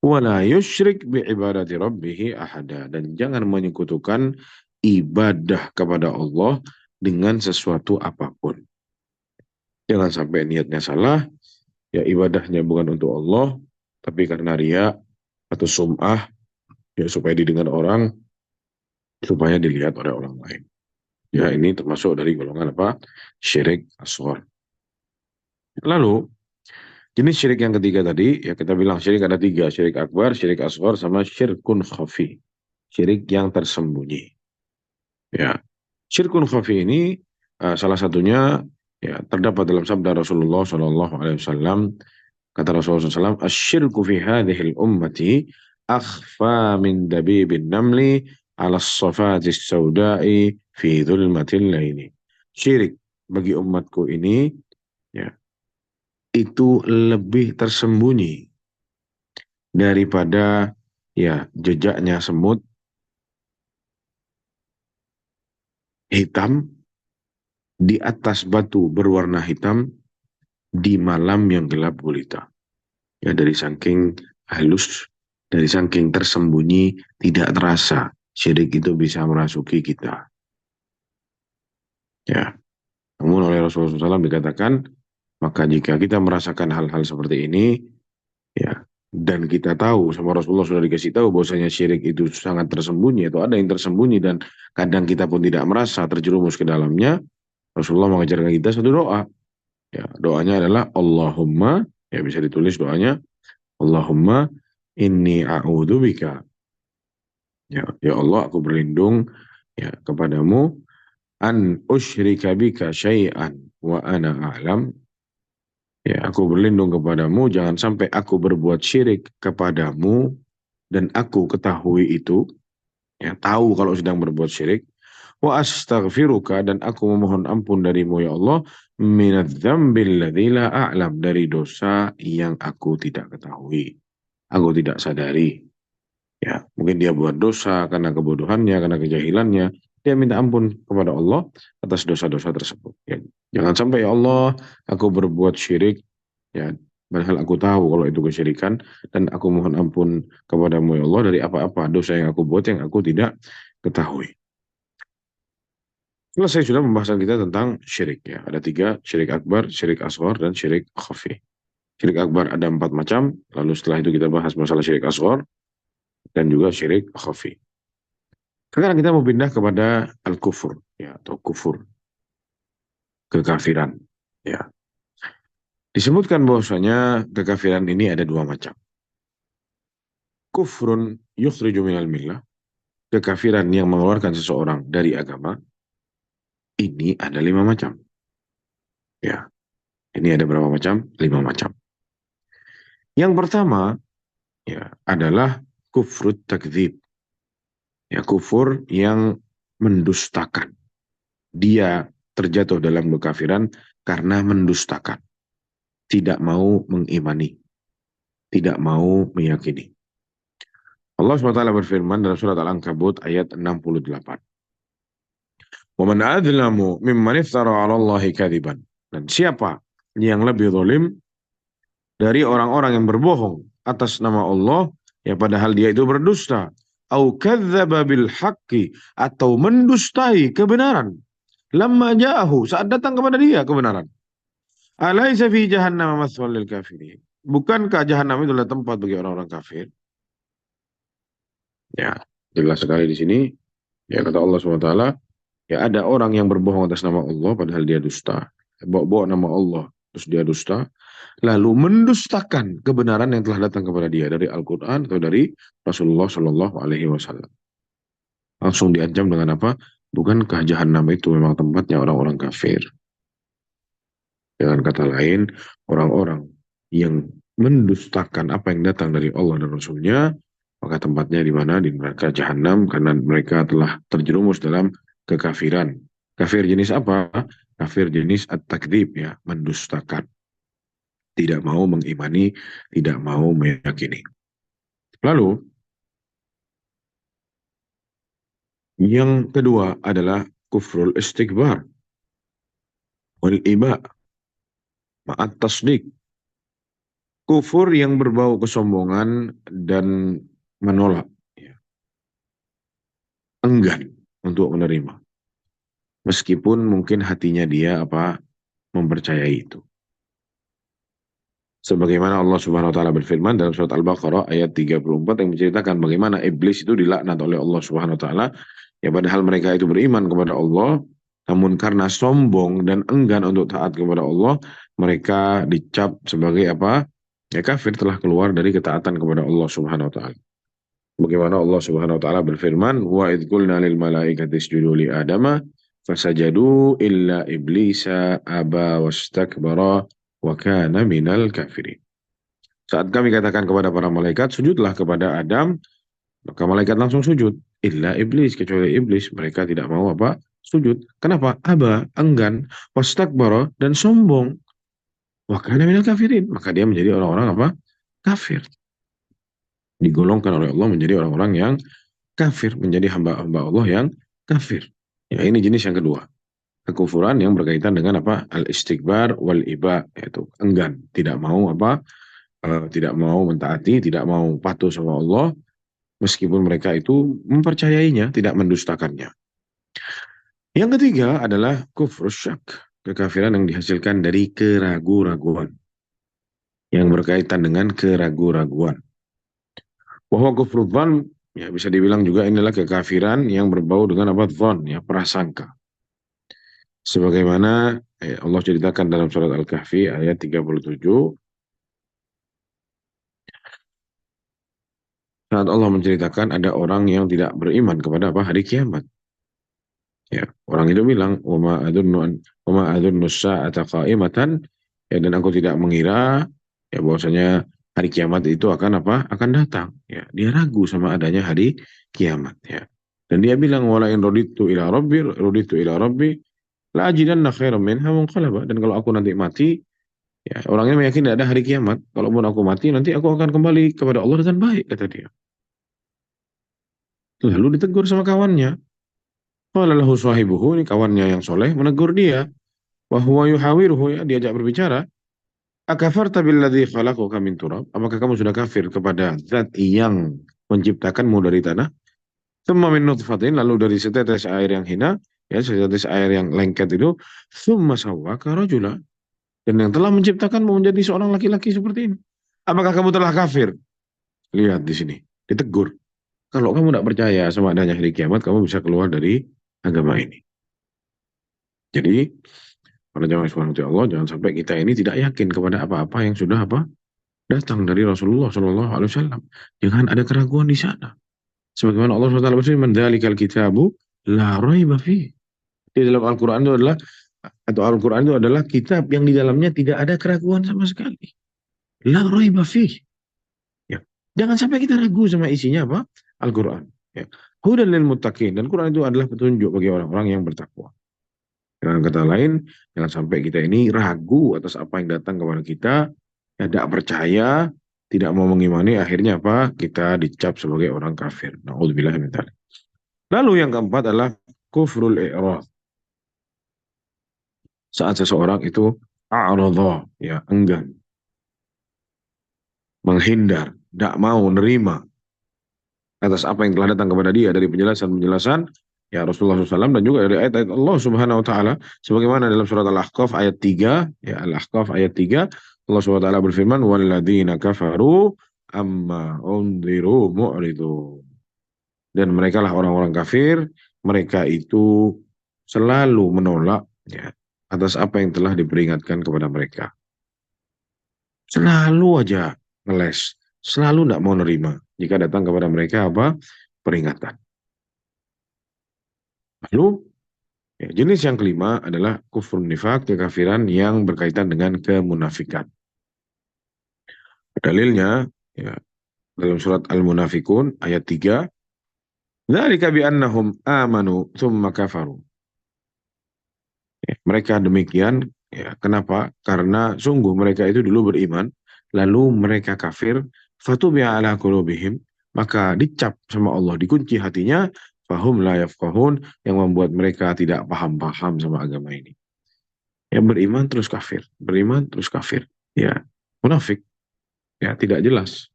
Wala yusyrik bi'ibadati rabbih ahada. Dan jangan menyekutukan ibadah kepada Allah dengan sesuatu apapun. Jangan sampai niatnya salah, ya ibadahnya bukan untuk Allah, tapi karena riya atau sum'ah, ya supaya didengar orang, supaya dilihat oleh orang lain. Ya ini termasuk dari golongan apa? Syirik asghar. Lalu jenis syirik yang ketiga tadi, ya kita bilang syirik ada tiga, syirik akbar, syirik asghar, sama syirkun khafi, syirik yang tersembunyi. Ya, syirkun khafi ini salah satunya ya terdapat dalam sabda Rasulullah SAW. Kata Rasulullah SAW, "Asyirku fi hadhil ummati akhfa min dabibin namli ala safatis saudai fi dhulmatil laini." Syirik bagi umatku ini ya itu lebih tersembunyi daripada ya jejaknya semut hitam di atas batu berwarna hitam di malam yang gelap gulita. Ya, dari saking halus, dari saking tersembunyi, tidak terasa syirik itu bisa merasuki kita. Ya, namun oleh Rasulullah SAW dikatakan, maka jika kita merasakan hal-hal seperti ini, ya, dan kita tahu sama Rasulullah sudah dikasih tahu bahwasanya syirik itu sangat tersembunyi atau ada yang tersembunyi dan kadang kita pun tidak merasa terjerumus ke dalamnya, Rasulullah mengajarkan kita satu doa. Ya, doanya adalah Allahumma, ya bisa ditulis doanya, Allahumma inni a'udzubika. Ya, ya Allah, aku berlindung ya kepadamu an usyrika bika syai'an wa ana a'lam. Ya, aku berlindung kepadamu jangan sampai aku berbuat syirik kepadamu dan aku ketahui itu, ya tahu kalau sedang berbuat syirik. Wa astaghfiruka, dan aku memohon ampun darimu ya Allah minadz-dzambil ladzi la a'lam, dari dosa yang aku tidak ketahui, aku tidak sadari. Ya, mungkin dia buat dosa karena kebodohannya, karena kejahilannya. Dia minta ampun kepada Allah atas dosa-dosa tersebut. Ya, jangan sampai ya Allah, aku berbuat syirik, ya, padahal aku tahu kalau itu kesyirikan, dan aku mohon ampun kepadamu ya Allah dari apa-apa dosa yang aku buat yang aku tidak ketahui. Selesai sudah pembahasan kita tentang syirik ya. Ada tiga, syirik akbar, syirik asghar, dan syirik khafi. Syirik akbar ada 4 macam. Lalu setelah itu kita bahas masalah syirik asghar dan juga syirik khafi. Sekarang kita mau pindah kepada al-kufur ya, atau kufur, kekafiran ya. Disebutkan bahwasanya kekafiran ini ada 2 macam. Kufrun yukhriju minal millah, kekafiran yang mengeluarkan seseorang dari agama. Ini ada 5 macam. Ya, ini ada berapa macam? 5 macam. Yang pertama ya adalah kufrut takdzib. Ya, kufur yang mendustakan. Dia terjatuh dalam kekafiran karena mendustakan, tidak mau mengimani, tidak mau meyakini. Allah SWT berfirman dalam surat Al-Ankabut ayat 68. وَمَنْ أَظْلَمُ مِمَّنِ افْتَرَى عَلَى اللَّهِ كَذِبًا. Dan siapa yang lebih zalim dari orang-orang yang berbohong atas nama Allah, ya padahal dia itu berdusta, au kadzdzaba bil haqqi, atau mendustai kebenaran, lamma ja'ahu, saat datang kepada dia kebenaran. Alaisa fi jahannam mathwal lil kafirin. Bukankah jahanam itu adalah tempat bagi orang-orang kafir? Ya, jelas sekali di sini. Ya, kata Allah SWT, ya ada orang yang berbohong atas nama Allah padahal dia dusta. Bawa-bawa nama Allah terus dia dusta, lalu mendustakan kebenaran yang telah datang kepada dia dari Al-Quran atau dari Rasulullah Shallallahu Alaihi Wasallam. Langsung diancam dengan apa? Bukankah jahanam itu memang tempatnya orang-orang kafir? Dengan kata lain, orang-orang yang mendustakan apa yang datang dari Allah dan Rasulnya, maka tempatnya di mana? Di neraka jahanam, karena mereka telah terjerumus dalam kekafiran. Kafir jenis apa? Kafir jenis at-takdzib ya, mendustakan. Tidak mau mengimani, tidak mau meyakini. Lalu, yang kedua adalah kufrul istikbar wal iba ma'at tasdik. Kufur yang berbau kesombongan dan menolak, ya, enggan untuk menerima. Meskipun mungkin hatinya dia mempercayai itu. Sebagaimana Allah Subhanahu wa taala berfirman dalam surat Al-Baqarah ayat 34 yang menceritakan bagaimana iblis itu dilaknat oleh Allah Subhanahu wa taala, ya padahal mereka itu beriman kepada Allah, namun karena sombong dan enggan untuk taat kepada Allah, mereka dicap sebagai apa? Ya kafir, telah keluar dari ketaatan kepada Allah Subhanahu wa taala. Bagaimana Allah Subhanahu wa taala berfirman, "Wa idz qulna lil malaikati isjudu li Adama fasajadu illa iblisa aba wastakbara wa kana minal kafirin." Saat kami katakan kepada para malaikat, sujudlah kepada Adam, maka malaikat langsung sujud. Illa iblis, kecuali iblis, mereka tidak mau sujud. Kenapa? Aba, enggan, wastakbara, dan sombong. Wa kana minal kafirin, maka dia menjadi orang-orang kafir. Digolongkan oleh Allah menjadi orang-orang yang kafir, menjadi hamba-hamba Allah yang kafir. Ya, ini jenis yang kedua. Kekufuran yang berkaitan dengan Al-istikbar wal iba, yaitu enggan, tidak mau tidak mau mentaati, tidak mau patuh sama Allah, meskipun mereka itu mempercayainya, tidak mendustakannya. Yang ketiga adalah kufur syak, kekafiran yang dihasilkan dari keraguan-raguan, yang berkaitan dengan keraguan-raguan. Bahwa kufur dzan, ya bisa dibilang juga inilah kekafiran yang berbau dengan apa dzan, ya prasangka. Sebagaimana Allah ceritakan dalam surat Al-Kahfi ayat 37, saat Allah menceritakan ada orang yang tidak beriman kepada apa hari kiamat. Ya, orang itu bilang, "Wama adzunnu sa'ata qa'imatan," ya, dan aku tidak mengira ya bahwasanya hari kiamat itu akan apa? Akan datang. Ya, dia ragu sama adanya hari kiamat, ya. Dan dia bilang, "Wala in raditu ila rabbi la ajidanna khairan minha munqalaba." Dan kalau aku nanti mati, ya, orangnya meyakini ada hari kiamat. Kalaupun aku mati, nanti aku akan kembali kepada Allah dengan baik, kata dia. Lalu ditegur sama kawannya. Qala lahu sahibuhu, ini kawannya yang soleh menegur dia. Wa huwa yuhawiruhu, ya, diajak berbicara. Akafarta billadzi khalaqaka min turab? Apakah kamu sudah kafir kepada zat yang menciptakanmu dari tanah? Tsumma min nutfatin, lalu dari setetes air yang hina, ya, setetes air yang lengket itu, tsumma sawwaka rajula, dan yang telah menciptakanmu menjadi seorang laki-laki seperti ini. Apakah kamu telah kafir? Lihat di sini, ditegur. Kalau kamu tidak percaya sama adanya hari kiamat, kamu bisa keluar dari agama ini. Jadi, para jamaah subhanahu wa Allah, jangan sampai kita ini tidak yakin kepada apa-apa yang sudah apa datang dari Rasulullah Shallallahu Alaihi Wasallam. Jangan ada keraguan di sana. Sebagaimana Allah SWT berfirman, "Dzalikal kitabu la raiba fi." Di dalam Al-Quran itu adalah, atau Al-Quran itu adalah kitab yang di dalamnya tidak ada keraguan sama sekali. La raiba fi. Ya. Jangan sampai kita ragu sama isinya apa? Al-Quran. Ya. Hudan lil muttaqin, dan Quran itu adalah petunjuk bagi orang-orang yang bertakwa. Dengan kata lain, jangan sampai kita ini ragu atas apa yang datang kepada kita, ya, tidak percaya, tidak mau mengimani, akhirnya apa? Kita dicap sebagai orang kafir. Na'udzubillah min dzalik. Lalu yang keempat adalah kufrul i'rad. Saat seseorang itu a'radha, ya, enggan, menghindar, tidak mau nerima atas apa yang telah datang kepada dia dari penjelasan-penjelasan ya Rasulullah SAW, dan juga dari ayat-ayat Allah Subhanahu wa taala, sebagaimana dalam surat Al-Ahqaf ayat 3, ya, Al-Ahqaf ayat 3, Allah Subhanahu wa taala berfirman, "Walladzina kafaru amma unziru mu'ridu." Dan mereka lah orang-orang kafir, mereka itu selalu menolak, ya, atas apa yang telah diperingatkan kepada mereka. Selalu aja ngeles, selalu tidak mau nerima jika datang kepada mereka apa? Peringatan. Lalu, ya, jenis yang kelima adalah kufur nifak, kekafiran yang berkaitan dengan kemunafikan. Dalilnya, ya, dalam surat Al-Munafikun ayat 3, "Dzalika bi annahum amanu tsumma kafaru." Ya, mereka demikian, ya, kenapa? Karena sungguh mereka itu dulu beriman, lalu mereka kafir, fatubi'a ala qulubihim, maka dicap sama Allah, dikunci hatinya, fahum la yafqahun, yang membuat mereka tidak paham-paham sama agama ini. Yang beriman terus kafir, beriman terus kafir. Ya, munafik, ya, tidak jelas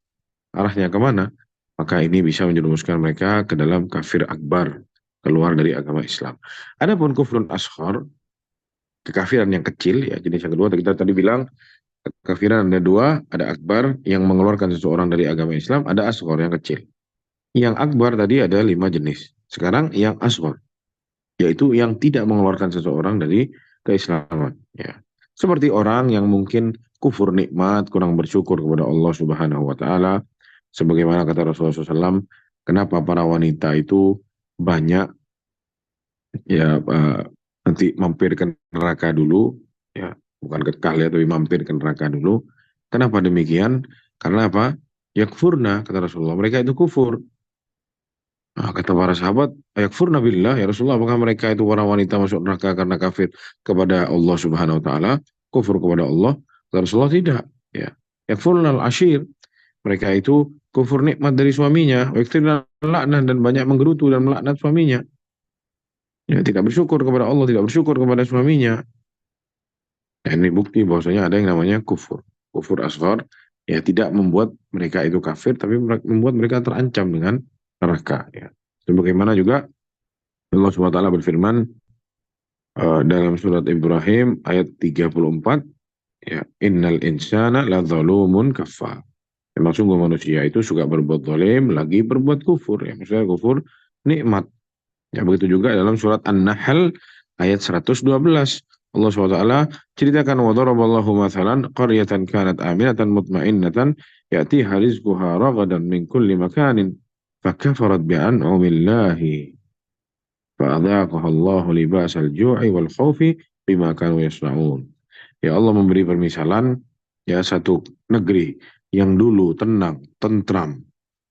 arahnya kemana. Maka ini bisa menjerumuskan mereka ke dalam kafir akbar, keluar dari agama Islam. Adapun kufrun ashar, kekafiran yang kecil, ya, jenis yang kedua, kita tadi bilang kekafiran ada dua, ada akbar yang mengeluarkan seseorang dari agama Islam, ada ashar yang kecil. Yang akbar tadi ada 5 jenis. Sekarang yang ashar, yaitu yang tidak mengeluarkan seseorang dari keislaman. Ya. Seperti orang yang mungkin kufur nikmat, kurang bersyukur kepada Allah Subhanahu wa taala. Sebagaimana kata Rasulullah SAW, kenapa para wanita itu banyak, ya, nanti mampir ke neraka dulu, ya, bukan kekal, ya, tapi mampir ke neraka dulu. Kenapa demikian? Karena apa? Yakfurna, kata Rasulullah, mereka itu kufur. Nah, kata para sahabat, ayakfurna billah, ya Rasulullah, apakah mereka itu para wanita masuk neraka karena kafir kepada Allah Subhanahu wa taala, kufur kepada Allah? Kata Rasulullah, tidak, ya. Yakfurna al-ashir, mereka itu kufur nikmat dari suaminya, wa yakfurna laknah, dan banyak menggerutu dan melaknat suaminya. Ya, tidak bersyukur kepada Allah, tidak bersyukur kepada suaminya. Nah, ini bukti bahwasanya ada yang namanya kufur, kufur asghar, Ya, tidak membuat mereka itu kafir, tapi membuat mereka terancam dengan neraka. Ya. Sebagaimana juga Allah SWT berfirman dalam surat Ibrahim ayat 34, ya, innal insana la zalumun kafar. Memang sungguh manusia itu suka berbuat zalim, lagi berbuat kufur. Ya, maksudnya kufur nikmat. Ya, begitu juga dalam surat An-Nahl ayat 112. Allah SWT ceritakan wa daraballahu mathalan qaryatan kanat aminatan mutmainnatan ya'tiha rizquha ragadan min kulli makanin fakafarat bi'an'umillahi fa'adhaqaha Allahu libasal ju'i wal khawfi bima kanu yasna'un. Ya, Allah memberi permisalan ya satu negeri yang dulu tenang, tentram.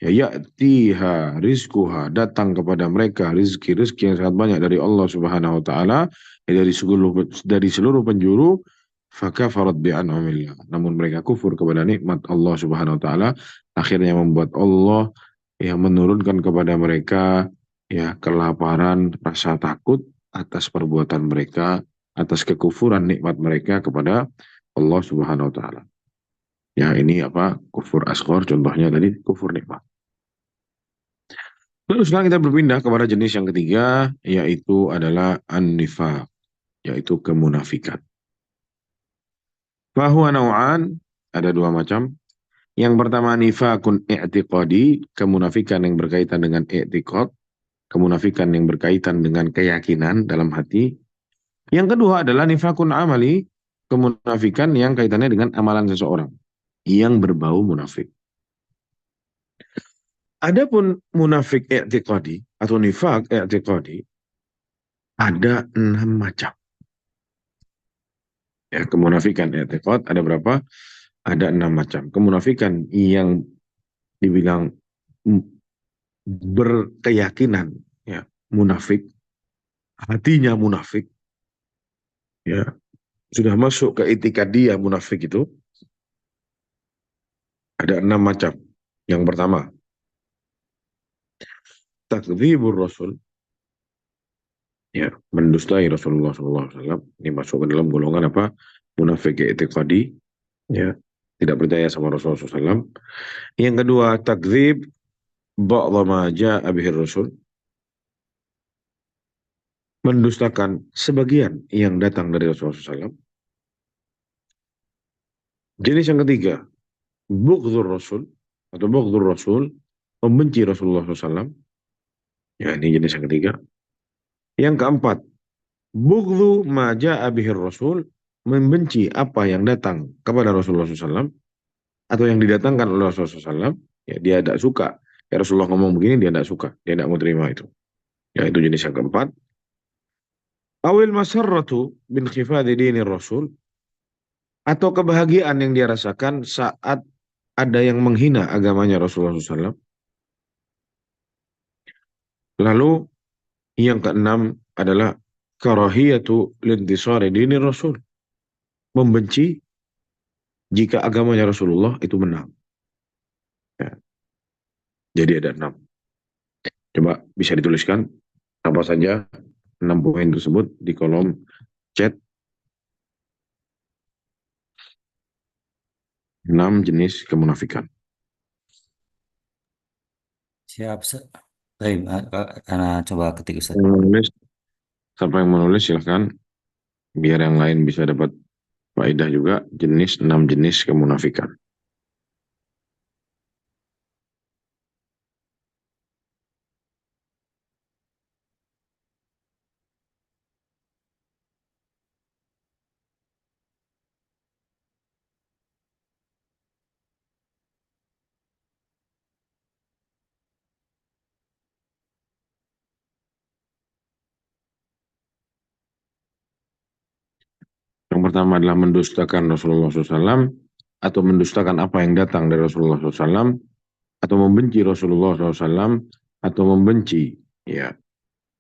Ya, ya'tiha rizquha, datang kepada mereka rizki-rizki yang sangat banyak dari Allah Subhanahu wa taala, ya, dari seluruh penjuru, fakafarat bi'an'amillah. Namun mereka kufur kepada nikmat Allah Subhanahu wa taala, akhirnya membuat Allah yang menurunkan kepada mereka ya kelaparan, rasa takut atas perbuatan mereka, atas kekufuran nikmat mereka kepada Allah Subhanahu wa taala. Ya, ini apa? Kufur asghar, contohnya tadi kufur nikmat. Lalu sekarang kita berpindah kepada jenis yang ketiga, yaitu adalah an-nifaq, yaitu kemunafikan. Fahuwa naw'an, ada dua macam. Yang pertama nifakun i'tiqadi, kemunafikan yang berkaitan dengan i'tiqad, kemunafikan yang berkaitan dengan keyakinan dalam hati. Yang kedua adalah nifakun amali, kemunafikan yang kaitannya dengan amalan seseorang yang berbau munafik. Adapun munafik i'tiqadi atau nifak i'tiqadi ada 6 macam. Ya, kemunafikan i'tiqad ada berapa? Ada 6 macam. Kemunafikan yang dibilang berkeyakinan, ya, munafik, hatinya munafik, ya, sudah masuk ke itikad dia munafik itu, ada 6 macam. Yang pertama, takdzibur rasul, ya, mendustai Rasulullah SAW. Ini masuk ke dalam golongan apa? Munafik itikadi, ya, tidak percaya sama Rasulullah SAW. Yang kedua, takdzib ba'dha ma ja'a bihi rasul, mendustakan sebagian yang datang dari Rasulullah SAW. Jenis yang ketiga, bughdhur rasul atau bughdhur rasul, membenci Rasulullah SAW. Ya, ini jenis yang ketiga. Yang keempat, bughdhu ma ja'a bihi rasul, membenci apa yang datang kepada Rasulullah SAW atau yang didatangkan oleh Rasulullah SAW. Ya, dia tidak suka. Ya, Rasulullah ngomong begini, dia tidak suka. Dia tidak mau terima itu. Ya, itu jenis yang keempat. Awil masarratu bin khifadi dini rasul, atau kebahagiaan yang dia rasakan saat ada yang menghina agamanya Rasulullah SAW. Lalu yang keenam adalah karahiyatu lintisari dini Rasul, membenci jika agamanya Rasulullah itu menang. Ya, jadi ada 6. Coba bisa dituliskan apa saja 6 poin tersebut di kolom chat. 6 jenis kemunafikan. Siap. Baik, karena coba ketik Ustaz. Menulis, siapa yang menulis silahkan, biar yang lain bisa dapat faedah juga. 6 jenis kemunafikan. Yang pertama adalah mendustakan Rasulullah SAW, atau mendustakan apa yang datang dari Rasulullah SAW, atau membenci Rasulullah SAW, atau membenci, ya,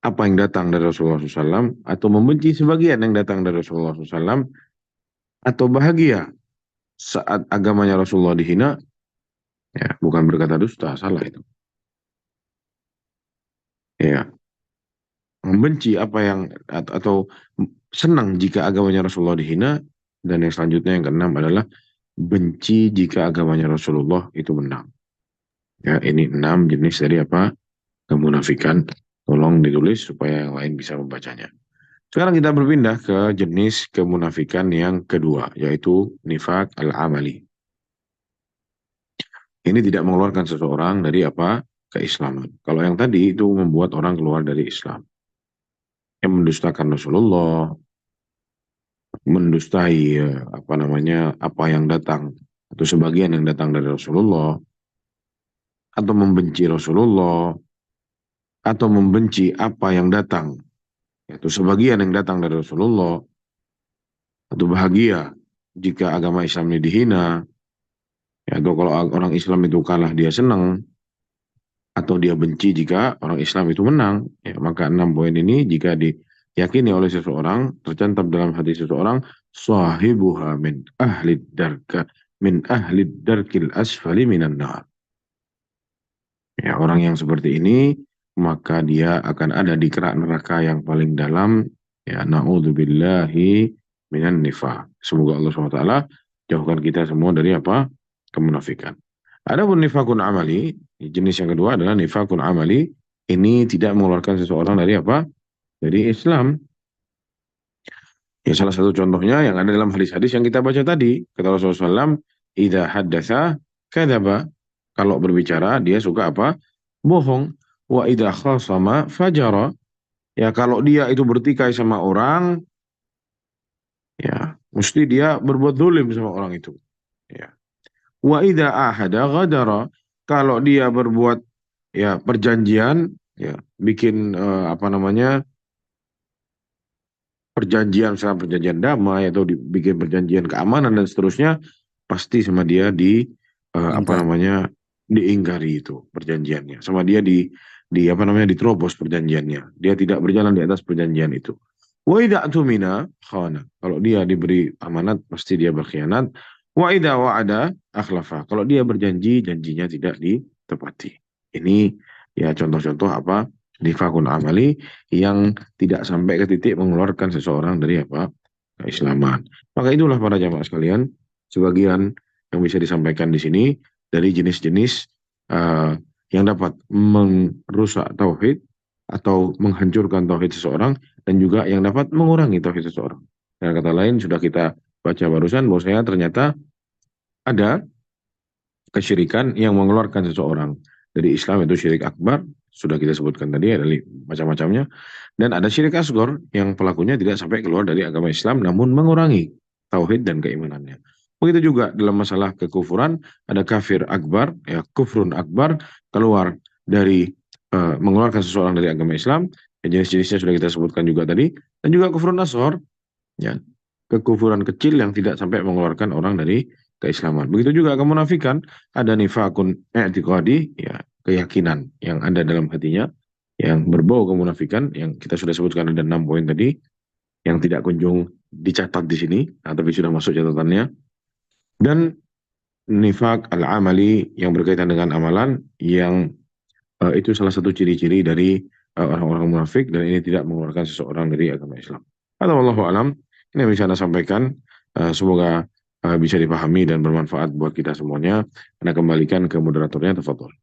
apa yang datang dari Rasulullah SAW, atau membenci sebagian yang datang dari Rasulullah SAW, atau bahagia saat agamanya Rasulullah dihina. Ya, bukan berkata dusta, salah itu. Ya, membenci apa yang atau senang jika agamanya Rasulullah dihina. Dan yang selanjutnya yang keenam adalah benci jika agamanya Rasulullah itu menang. Ya, ini 6 jenis dari apa? Kemunafikan. Tolong ditulis supaya yang lain bisa membacanya. Sekarang kita berpindah ke jenis kemunafikan yang kedua, yaitu nifak al-amali. Ini tidak mengeluarkan seseorang dari apa? Keislaman. Kalau yang tadi itu membuat orang keluar dari Islam. Yang mendustakan Rasulullah, mendustai apa namanya, apa yang datang atau sebagian yang datang dari Rasulullah, atau membenci Rasulullah, atau membenci apa yang datang, yaitu sebagian yang datang dari Rasulullah, atau bahagia jika agama Islam ini dihina, ya, atau kalau orang Islam itu kalah dia senang, atau dia benci jika orang Islam itu menang. Ya, maka 6 poin ini jika diyakini oleh seseorang, tercantum dalam hati seseorang, sahibuha min ahli darkil asfali minan nar. Ya, orang yang seperti ini maka dia akan ada di kerak neraka yang paling dalam. Ya, naudzubillahi minan nifaq. Semoga Allah SWT jauhkan kita semua dari apa? Kemunafikan. Adapun nifakun amali, jenis yang kedua adalah nifakun amali. Ini tidak mengeluarkan seseorang dari apa? Dari Islam. Ya, salah satu contohnya yang ada dalam hadis-hadis yang kita baca tadi. Kata Rasulullah SAW, idza haddatsa kadzaba. Kalau berbicara dia suka apa? Bohong. Wa idza khasama fajara. Ya, kalau dia itu bertikai sama orang, ya, mesti dia berbuat zalim sama orang itu. Ya. Wa idza ahada ghadara. Kalau dia berbuat ya perjanjian, ya, bikin apa namanya? Perjanjian, misalnya perjanjian damai atau dibikin perjanjian keamanan dan seterusnya, pasti sama dia apa Ingkar. namanya, diingkari itu perjanjiannya, sama dia di apa namanya, diterobos perjanjiannya, dia tidak berjalan di atas perjanjian itu. Wa idza tumina khana, kalau dia diberi amanat pasti dia berkhianat. Wa idza wa'ada akhlafa, kalau dia berjanji janjinya tidak ditepati. Ini ya contoh-contoh apa, nifakun amali yang tidak sampai ke titik mengeluarkan seseorang dari apa, keislaman. Maka itulah para jamaah sekalian, sebagian yang bisa disampaikan di sini dari jenis-jenis eh, yang dapat merusak tauhid atau menghancurkan tauhid seseorang, dan juga yang dapat mengurangi tauhid seseorang. Dengan kata lain, sudah kita baca barusan bahwa saya ternyata ada kesyirikan yang mengeluarkan seseorang dari Islam, itu syirik akbar, sudah kita sebutkan tadi ada macam-macamnya, dan ada syirik asgor yang pelakunya tidak sampai keluar dari agama Islam namun mengurangi tauhid dan keimanannya. Begitu juga dalam masalah kekufuran, ada kafir akbar, ya, kufrun akbar, keluar dari mengeluarkan seseorang dari agama Islam, ya, jenis-jenisnya sudah kita sebutkan juga tadi, dan juga kufrun asgor, ya, kekufuran kecil yang tidak sampai mengeluarkan orang dari keislaman. Begitu juga kemunafikan, ada nifakun i'tiqadi, ya, keyakinan yang ada dalam hatinya yang berbau kemunafikan, yang kita sudah sebutkan ada 6 poin tadi yang tidak kunjung dicatat di sini, nah, tapi sudah masuk catatannya. Dan nifak al-amali yang berkaitan dengan amalan, yang itu salah satu ciri-ciri dari orang-orang munafik, dan ini tidak mengeluarkan seseorang dari agama Islam. Atau wallahu alam, ini yang bisa Anda sampaikan. Semoga bisa dipahami dan bermanfaat buat kita semuanya. Anda kembalikan ke moderatornya, tafadhol.